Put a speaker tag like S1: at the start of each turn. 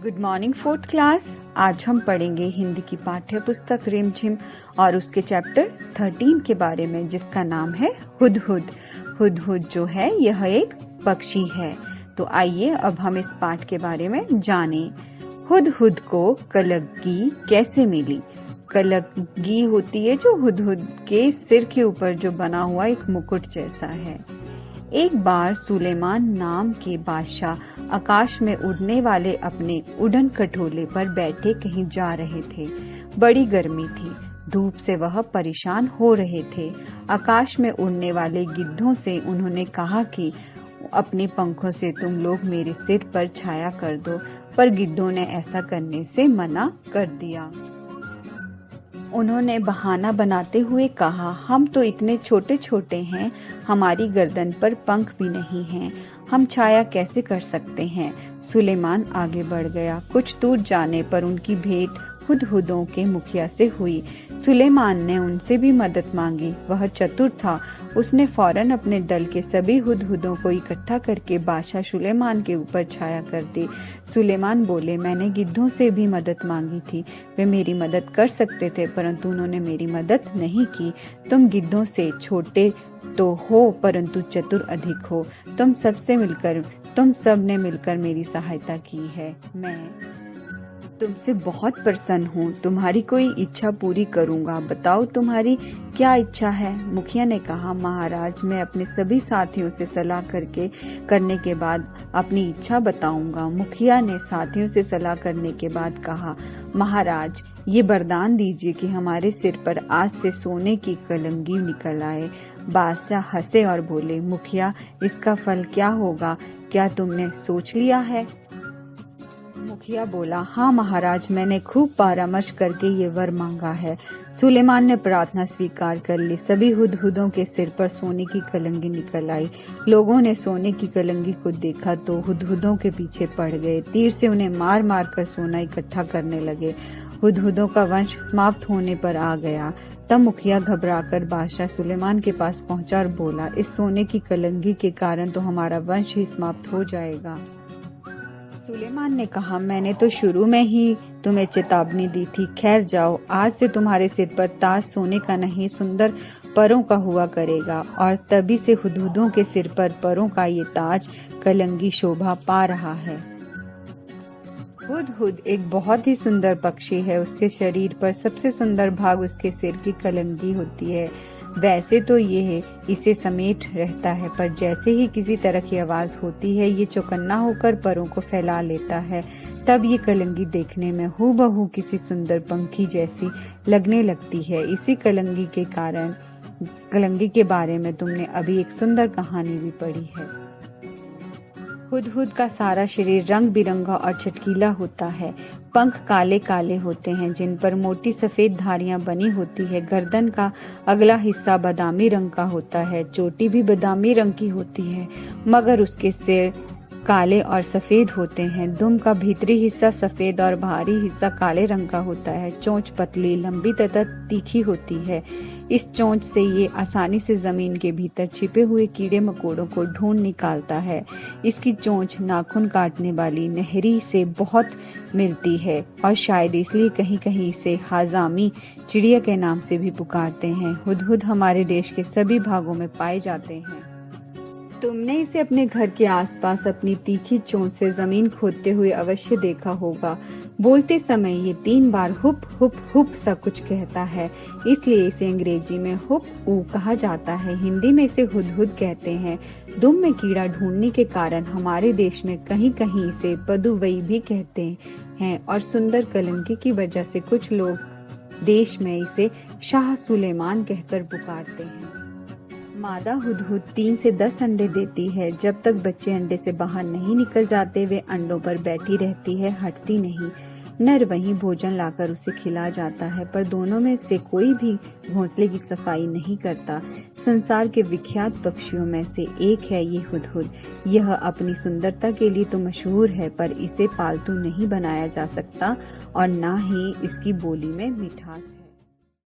S1: Good morning fourth class. आज हम पढ़ेंगे हिंदी की पाठ्य पुस्तक रिमझिम और उसके चैप्टर 13 के बारे में, जिसका नाम है हुदहुद। हुदहुद जो है यह एक पक्षी है। तो आइए अब हम इस पाठ के बारे में जानें। हुदहुद को कलगी कैसे मिली? कलगी होती है जो हुदहुद के सिर के ऊपर जो बना हुआ एक मुकुट जैसा है। एक बार सुलेमान नाम के बादशाह आकाश में उड़ने वाले अपने उड़न खटोले पर बैठे कहीं जा रहे थे। बड़ी गर्मी थी, धूप से वह परेशान हो रहे थे। आकाश में उड़ने वाले गिद्धों से उन्होंने कहा कि अपने पंखों से तुम लोग मेरे सिर पर छाया कर दो, पर गिद्धों ने ऐसा करने से मना कर दिया। उन्होंने बहाना बनाते हुए कहा, हम तो इतने छोटे छोटे हैं, हमारी गर्दन पर पंख भी नहीं हैं, हम छाया कैसे कर सकते हैं? सुलेमान आगे बढ़ गया। कुछ दूर जाने पर उनकी भेंट हुदहुदों के मुखिया से हुई। सुलेमान ने उनसे भी मदद मांगी। वह चतुर था, उसने फौरन अपने दल के सभी हुदहुदों को इकट्ठा करके बादशाह सुलेमान के ऊपर छाया कर दी। सुलेमान बोले, मैंने गिद्धों से भी मदद मांगी थी, वे मेरी मदद कर सकते थे, परंतु उन्होंने मेरी मदद नहीं की। तुम गिद्धों से छोटे तो हो, परंतु चतुर अधिक हो। तुम सब ने मिलकर मेरी सहायता की है। मैं तुमसे बहुत प्रसन्न हूँ, तुम्हारी कोई इच्छा पूरी करूँगा। बताओ तुम्हारी क्या इच्छा है? मुखिया ने कहा, महाराज, मैं अपने सभी साथियों से सलाह करने के बाद अपनी इच्छा बताऊंगा। मुखिया ने साथियों से सलाह करने के बाद कहा, महाराज, ये वरदान दीजिए कि हमारे सिर पर आज से सोने की कलंगी निकल आए। बादशाह हंसे और बोले, मुखिया, इसका फल क्या होगा? क्या तुमने सोच लिया है? मुखिया बोला, हाँ महाराज, मैंने खूब परामर्श करके ये वर मांगा है। सुलेमान ने प्रार्थना स्वीकार कर ली। सभी हुदहुदों के सिर पर सोने की कलंगी निकल आई। लोगों ने सोने की कलंगी को देखा तो हुदहुदों के पीछे पड़ गए। तीर से उन्हें मार मार कर सोना इकट्ठा करने लगे। हुदहुदों का वंश समाप्त होने पर आ गया। तब मुखिया घबराकर बादशाह सुलेमान के पास पहुंचा और बोला, इस सोने की कलंगी के कारण तो हमारा वंश ही समाप्त हो जाएगा। सुलेमान ने कहा, मैंने तो शुरू में ही तुम्हें चेतावनी दी थी। खैर जाओ, आज से तुम्हारे सिर पर ताज सोने का नहीं, सुंदर परों का हुआ करेगा। और तभी से हुदहुदों के सिर पर परों का ये ताज कलंगी शोभा पा रहा है। हुदहुद एक बहुत ही सुंदर पक्षी है। उसके शरीर पर सबसे सुंदर भाग उसके सिर की कलंगी होती है। वैसे तो ये इसे समेट रहता है, पर जैसे ही किसी तरह की आवाज होती है, ये चौकन्ना होकर परों को फैला लेता है। तब ये कलंगी देखने में हूबहू किसी सुंदर पंखी जैसी लगने लगती है। इसी कलंगी के बारे में तुमने अभी एक सुंदर कहानी भी पढ़ी है। हुदहुद का सारा शरीर रंग बिरंगा और चटकीला होता है। पंख काले काले होते हैं, जिन पर मोटी सफेद धारियां बनी होती है। गर्दन का अगला हिस्सा बादामी रंग का होता है। चोटी भी बादामी रंग की होती है, मगर उसके सिर काले और सफेद होते हैं। दुम का भीतरी हिस्सा सफेद और बाहरी हिस्सा काले रंग का होता है। चोंच पतली, लंबी तथा तीखी होती है। इस चोंच से ये आसानी से जमीन के भीतर छिपे हुए कीड़े मकोड़ों को ढूंढ निकालता है। इसकी चोंच नाखून काटने वाली नहरी से बहुत मिलती है और शायद इसलिए कहीं कहीं इसे हाजामी चिड़िया के नाम से भी पुकारते हैं। हुदहुद हमारे देश के सभी भागों में पाए जाते हैं। तुमने इसे अपने घर के आसपास अपनी तीखी चोंच से जमीन खोदते हुए अवश्य देखा होगा। बोलते समय ये 3 बार हुप हुप हुप सा कुछ कहता है, इसलिए इसे अंग्रेजी में हुप ऊ कहा जाता है। हिंदी में इसे हुदहुद कहते हैं। दुम में कीड़ा ढूंढने के कारण हमारे देश में कहीं कहीं इसे पदुवई भी कहते हैं, और सुंदर कलंगी की वजह से कुछ लोग देश में इसे शाह सुलेमान कहकर पुकारते हैं। मादा हुदहुद 3 से 10 अंडे देती है। जब तक बच्चे अंडे से बाहर नहीं निकल जाते, वे अंडों पर बैठी रहती है, हटती नहीं। नर वहीं भोजन लाकर उसे खिला जाता है, पर दोनों में से कोई भी घोंसले की सफाई नहीं करता। संसार के विख्यात पक्षियों में से एक है ये हुदहुद। यह अपनी सुंदरता के लिए तो मशहूर है, पर इसे पालतू नहीं बनाया जा सकता और ना ही इसकी बोली में मिठास है।